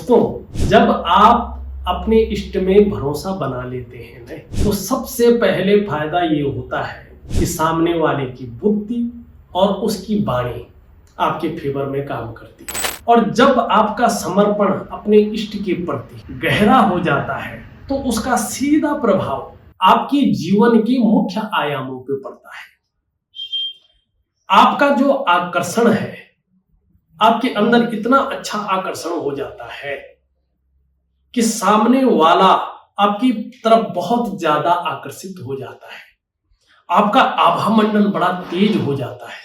दोस्तों, जब आप अपने इष्ट में भरोसा बना लेते हैं ना, तो सबसे पहले फायदा ये होता है कि सामने वाले की बुद्धि और उसकी वाणी आपके फेवर में काम करती है। और जब आपका समर्पण अपने इष्ट के प्रति गहरा हो जाता है तो उसका सीधा प्रभाव आपके जीवन के मुख्य आयामों पे पड़ता है। आपका जो आकर्षण है, आपके अंदर इतना अच्छा आकर्षण हो जाता है कि सामने वाला आपकी तरफ बहुत ज्यादा आकर्षित हो जाता है। आपका आभा मंडल बड़ा तेज हो जाता है।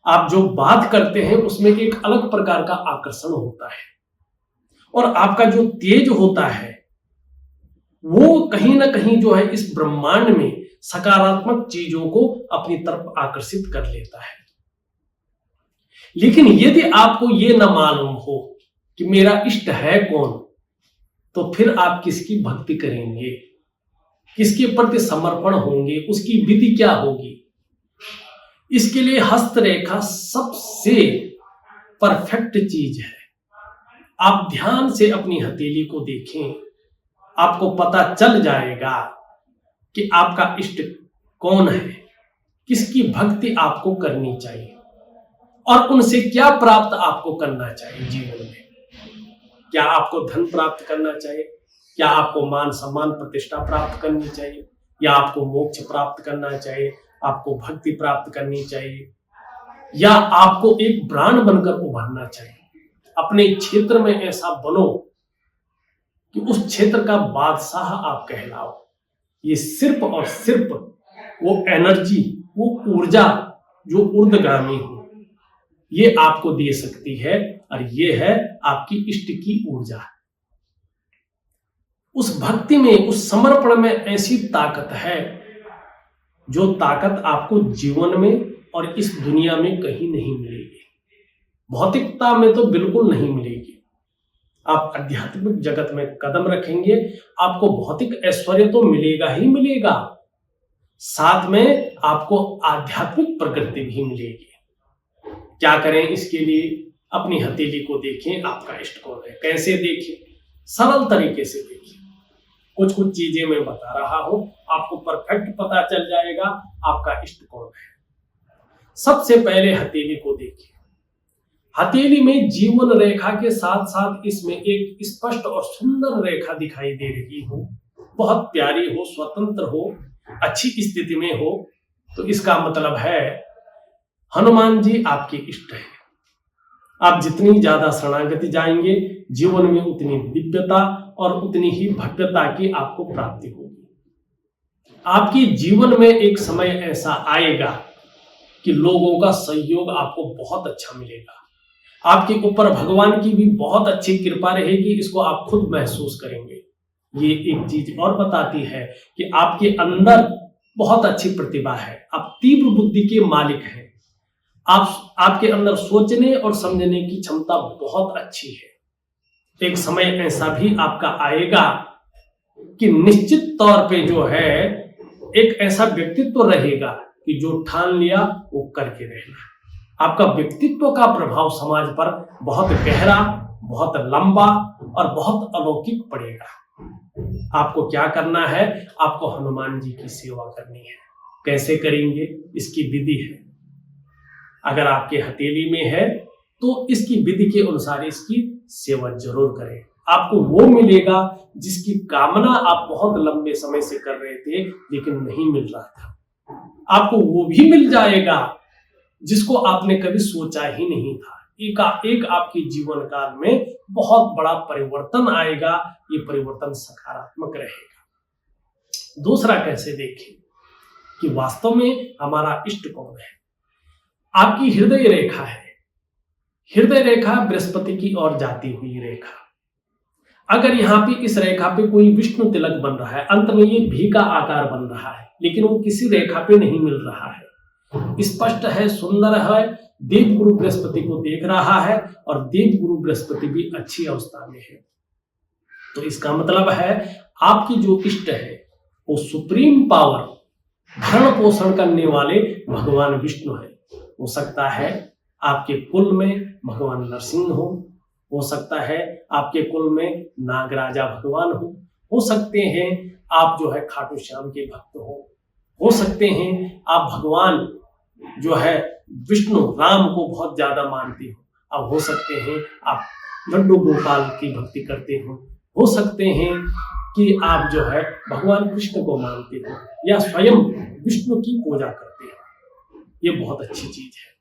आप जो बात करते हैं उसमें एक अलग प्रकार का आकर्षण होता है और आपका जो तेज होता है वो कहीं ना कहीं जो है इस ब्रह्मांड में सकारात्मक चीजों को अपनी तरफ आकर्षित कर लेता है। लेकिन यदि आपको ये न मालूम हो कि मेरा इष्ट है कौन, तो फिर आप किसकी भक्ति करेंगे, किसके प्रति समर्पण होंगे, उसकी विधि क्या होगी। इसके लिए हस्तरेखा सबसे परफेक्ट चीज है। आप ध्यान से अपनी हथेली को देखें, आपको पता चल जाएगा कि आपका इष्ट कौन है, किसकी भक्ति आपको करनी चाहिए और उनसे क्या प्राप्त आपको करना चाहिए जीवन में। क्या आपको धन प्राप्त करना चाहिए, क्या आपको मान सम्मान प्रतिष्ठा प्राप्त करनी चाहिए, या आपको मोक्ष प्राप्त करना चाहिए, आपको भक्ति प्राप्त करनी चाहिए, या आपको एक ब्रांड बनकर उभरना चाहिए। अपने क्षेत्र में ऐसा बनो कि उस क्षेत्र का बादशाह आप कहलाओ। ये सिर्फ और सिर्फ वो एनर्जी, वो ऊर्जा जो ऊर्ध्वगामी हो, ये आपको दे सकती है और ये है आपकी इष्ट की ऊर्जा। उस भक्ति में, उस समर्पण में ऐसी ताकत है जो ताकत आपको जीवन में और इस दुनिया में कहीं नहीं मिलेगी। भौतिकता में तो बिल्कुल नहीं मिलेगी। आप आध्यात्मिक जगत में कदम रखेंगे, आपको भौतिक ऐश्वर्य तो मिलेगा ही मिलेगा, साथ में आपको आध्यात्मिक प्रकृति भी मिलेगी। क्या करें इसके लिए? अपनी हथेली को देखें, आपका इष्ट कौन है। कैसे देखें? सरल तरीके से देखें। कुछ चीजें मैं बता रहा हूं, आपको परफेक्ट पता चल जाएगा आपका इष्ट कौन है। सबसे पहले हथेली को देखें। हथेली में जीवन रेखा के साथ साथ इसमें एक स्पष्ट और सुंदर रेखा दिखाई दे रही हो, बहुत प्यारी हो, स्वतंत्र हो, अच्छी स्थिति में हो, तो इसका मतलब है हनुमान जी आपके इष्ट हैं। आप जितनी ज्यादा शरणागति जाएंगे, जीवन में उतनी दिव्यता और उतनी ही भव्यता की आपको प्राप्ति होगी। आपके जीवन में एक समय ऐसा आएगा कि लोगों का सहयोग आपको बहुत अच्छा मिलेगा। आपके ऊपर भगवान की भी बहुत अच्छी कृपा रहेगी, इसको आप खुद महसूस करेंगे। ये एक चीज और बताती है कि आपके अंदर बहुत अच्छी प्रतिभा है, आप तीव्र बुद्धि के मालिक हैं। आपके अंदर सोचने और समझने की क्षमता बहुत अच्छी है। एक समय ऐसा भी आपका आएगा कि निश्चित तौर पे जो है एक ऐसा व्यक्तित्व रहेगा कि जो ठान लिया वो करके रहना। आपका व्यक्तित्व का प्रभाव समाज पर बहुत गहरा, बहुत लंबा और बहुत अलौकिक पड़ेगा। आपको क्या करना है? आपको हनुमान जी की सेवा करनी है। कैसे करेंगे? इसकी विधि है। अगर आपके हथेली में है तो इसकी विधि के अनुसार इसकी सेवा जरूर करें। आपको वो मिलेगा जिसकी कामना आप बहुत लंबे समय से कर रहे थे लेकिन नहीं मिल रहा था। आपको वो भी मिल जाएगा जिसको आपने कभी सोचा ही नहीं था। एक आपके जीवन काल में बहुत बड़ा परिवर्तन आएगा। ये परिवर्तन सकारात्मक रहेगा। दूसरा कैसे देखें कि वास्तव में हमारा इष्ट कौन है। आपकी हृदय रेखा है। हृदय रेखा बृहस्पति की ओर जाती हुई रेखा। अगर यहाँ पे इस रेखा पे कोई विष्णु तिलक बन रहा है, अंत में ये भी का आकार बन रहा है, लेकिन वो किसी रेखा पे नहीं मिल रहा है, स्पष्ट है, सुंदर है, देव गुरु बृहस्पति को देख रहा है और देव गुरु बृहस्पति भी अच्छी अवस्था में है, तो इसका मतलब है आपकी जो इष्ट है वो सुप्रीम पावर, भरण पोषण करने वाले भगवान विष्णु है। हो सकता है आपके कुल में भगवान नरसिंह हो सकता है आपके कुल में नागराजा भगवान हो सकते हैं आप जो है खाटू श्याम के भक्त हो सकते हैं आप भगवान जो है विष्णु राम को बहुत ज्यादा मानते हो, अब हो सकते हैं आप लड्डू गोपाल की भक्ति करते हो सकते हैं कि आप जो है भगवान कृष्ण को मानते हो या स्वयं विष्णु की पूजा करते हो। ये बहुत अच्छी चीज है,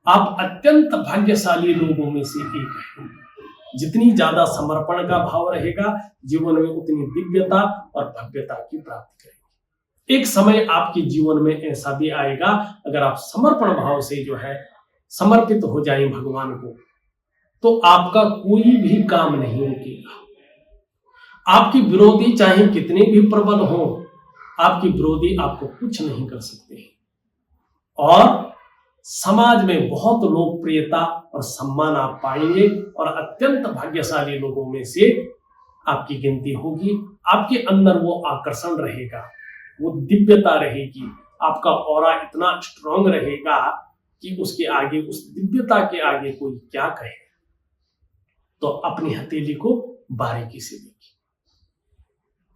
आप अत्यंत भाग्यशाली लोगों में से एक हैं। जितनी ज्यादा समर्पण का भाव रहेगा जीवन में उतनी दिव्यता और भव्यता की प्राप्ति करेंगे। एक समय आपके जीवन में ऐसा भी आएगा अगर आप समर्पण भाव से जो है समर्पित हो जाएं भगवान को, तो आपका कोई भी काम नहीं रुकेगा। आपके विरोधी चाहे कितने भी प्रबल हो, आपके विरोधी आपको कुछ नहीं कर सकते और समाज में बहुत लोकप्रियता और सम्मान आप पाएंगे और अत्यंत भाग्यशाली लोगों में से आपकी गिनती होगी। आपके अंदर वो आकर्षण रहेगा, वो दिव्यता रहेगी, आपका ऑरा इतना स्ट्रांग रहेगा कि उसके आगे, उस दिव्यता के आगे कोई क्या कहे। तो अपनी हथेली को बारीकी से देखिए।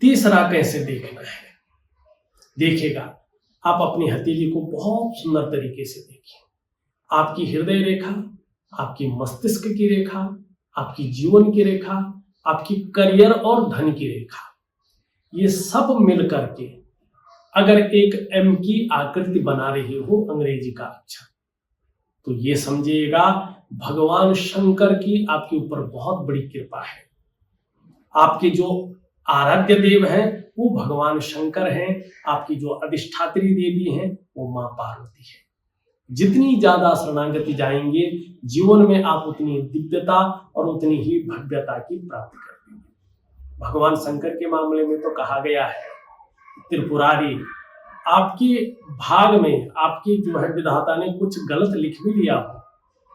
तीसरा कैसे देखना है, देखिएगा आप अपनी हथेली को बहुत सुंदर तरीके से देखिए। आपकी हृदय रेखा, आपकी मस्तिष्क की रेखा, आपकी जीवन की रेखा, आपकी करियर और धन की रेखा, ये सब मिल करके अगर एक एम की आकृति बना रही हो अंग्रेजी का अक्षर, तो ये समझिएगा भगवान शंकर की आपके ऊपर बहुत बड़ी कृपा है। आपके जो आराध्य देव हैं वो भगवान शंकर हैं, आपकी जो अधिष्ठात्री देवी हैं वो मां पार्वती है। जितनी ज्यादा शरणागति जाएंगे जीवन में आप उतनी दिव्यता और उतनी ही भव्यता की प्राप्ति करेंगे। भगवान शंकर के मामले में तो कहा गया है, त्रिपुरारी आपके भाग में आपकी जो है विधाता ने कुछ गलत लिख भी लिया हो,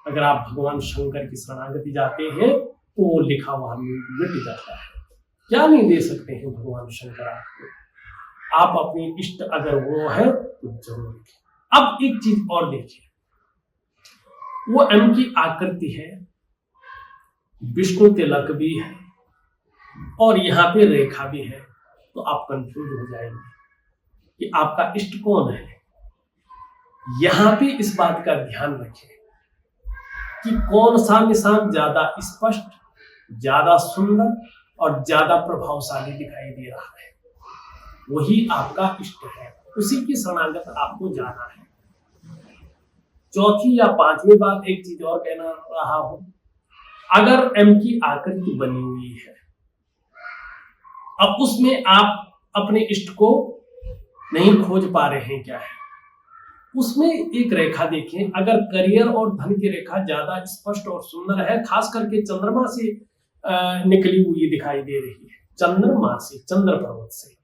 अगर आप भगवान शंकर की शरणागति जाते हैं तो वो लिखा हुआ मिट जाता है। क्या नहीं दे सकते हैं भगवान शंकर आपको, आप अपनी इष्ट अगर वो है तो जरूर लिखें। अब एक चीज और देखिए, वो एम की आकृति है, विष्णु तिलक भी है और यहाँ पे रेखा भी है, तो आप कंफ्यूज हो जाएंगे कि आपका इष्ट कौन है। यहां पे इस बात का ध्यान रखें कि कौन सा निशान ज्यादा स्पष्ट, ज्यादा सुंदर और ज्यादा प्रभावशाली दिखाई दे रहा है, वही आपका इष्ट है, उसी की शरणागत आपको जाना है। चौथी या पांचवी बात एक चीज और कहना रहा हूं, अगर एम की आकृति बनी हुई है, अब उसमें आप अपने इष्ट को नहीं खोज पा रहे हैं, क्या है उसमें एक रेखा देखें। अगर करियर और धन की रेखा ज्यादा स्पष्ट और सुंदर है, खास करके चंद्रमा से निकली हुई दिखाई दे रही है, चंद्रमा से, चंद्र पर्वत से,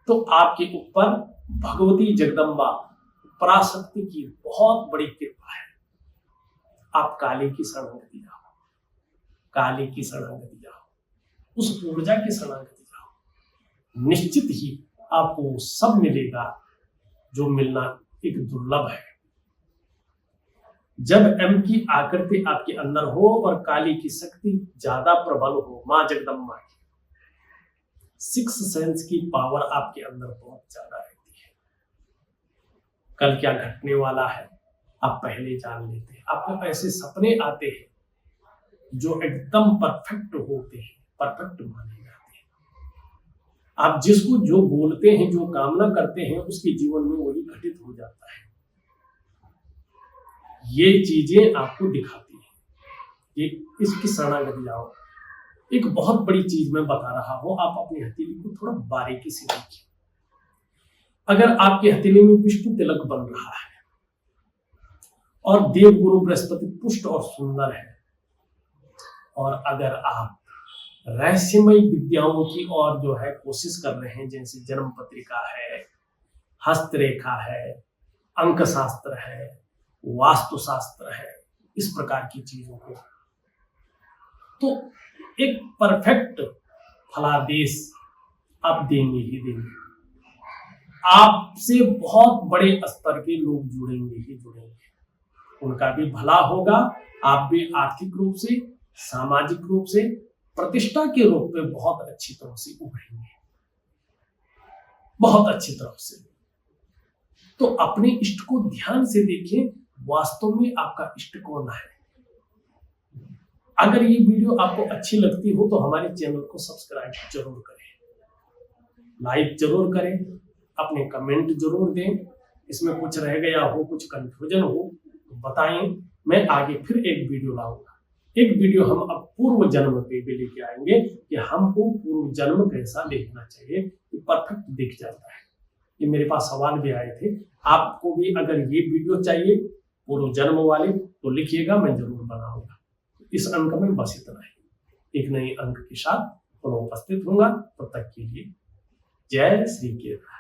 तो आपके ऊपर भगवती जगदम्बा पराशक्ति की बहुत बड़ी कृपा है। आप काली की शरणागति जाओ, काली की शरणागति जाओ, उस ऊर्जा की शरणागति जाओ, निश्चित ही आपको सब मिलेगा जो मिलना एक दुर्लभ है। जब एम की आकृति आपके अंदर हो और काली की शक्ति ज्यादा प्रबल हो, मां जगदम्बा की सिक्स सेंस की पावर आपके अंदर बहुत ज्यादा रहती है। कल क्या घटने वाला है आप पहले जान लेते हैं। आपको ऐसे सपने आते हैं जो एकदम परफेक्ट होते हैं, परफेक्ट माने जाते हैं। आप जिसको जो बोलते हैं, जो कामना करते हैं, उसके जीवन में वही घटित हो जाता है। ये चीजें आपको दिखाती हैं। एक इसकी शरणागति जाओ। एक बहुत बड़ी चीज मैं बता रहा हूं, आप अपनी हथेली को थोड़ा बारीकी से देखिए। अगर आपकी हथेली में विष्णु तिलक बन रहा है और देवगुरु बृहस्पति पुष्ट और सुंदर है, और अगर आप रहस्यमय विद्याओं की ओर जो है कोशिश कर रहे हैं, जैसे जन्म पत्रिका है, हस्तरेखा है, अंक शास्त्र है, वास्तु शास्त्र है, इस प्रकार की चीजों को, तो एक परफेक्ट फलादेश आप देंगे ही देंगे। आपसे बहुत बड़े स्तर के लोग जुड़ेंगे ही जुड़ेंगे, उनका भी भला होगा, आप भी आर्थिक रूप से, सामाजिक रूप से, प्रतिष्ठा के रूप में बहुत अच्छी तरह से उभरेंगे, बहुत अच्छी तरह से। तो अपने इष्ट को ध्यान से देखिए, वास्तव में आपका इष्ट कौन है। अगर ये वीडियो आपको अच्छी लगती हो तो हमारे चैनल को सब्सक्राइब जरूर करें, लाइक जरूर करें, अपने कमेंट जरूर दें। इसमें कुछ रह गया हो, कुछ कंफ्यूजन हो तो बताएं, मैं आगे फिर एक वीडियो लाऊंगा। एक वीडियो हम अब पूर्व जन्म पे भी लेके आएंगे कि हमको पूर्व जन्म कैसा देखना चाहिए, कि परफेक्ट दिख जाता है। ये मेरे पास सवाल भी आए थे, आपको भी अगर ये वीडियो चाहिए पूर्व जन्म वाले तो लिखिएगा, मैं जरूर बनाऊंगा। इस अंक में बस इतना ही, एक नई अंक के साथ पुनः उपस्थित होगा। तब तक के लिए जय श्री केदार।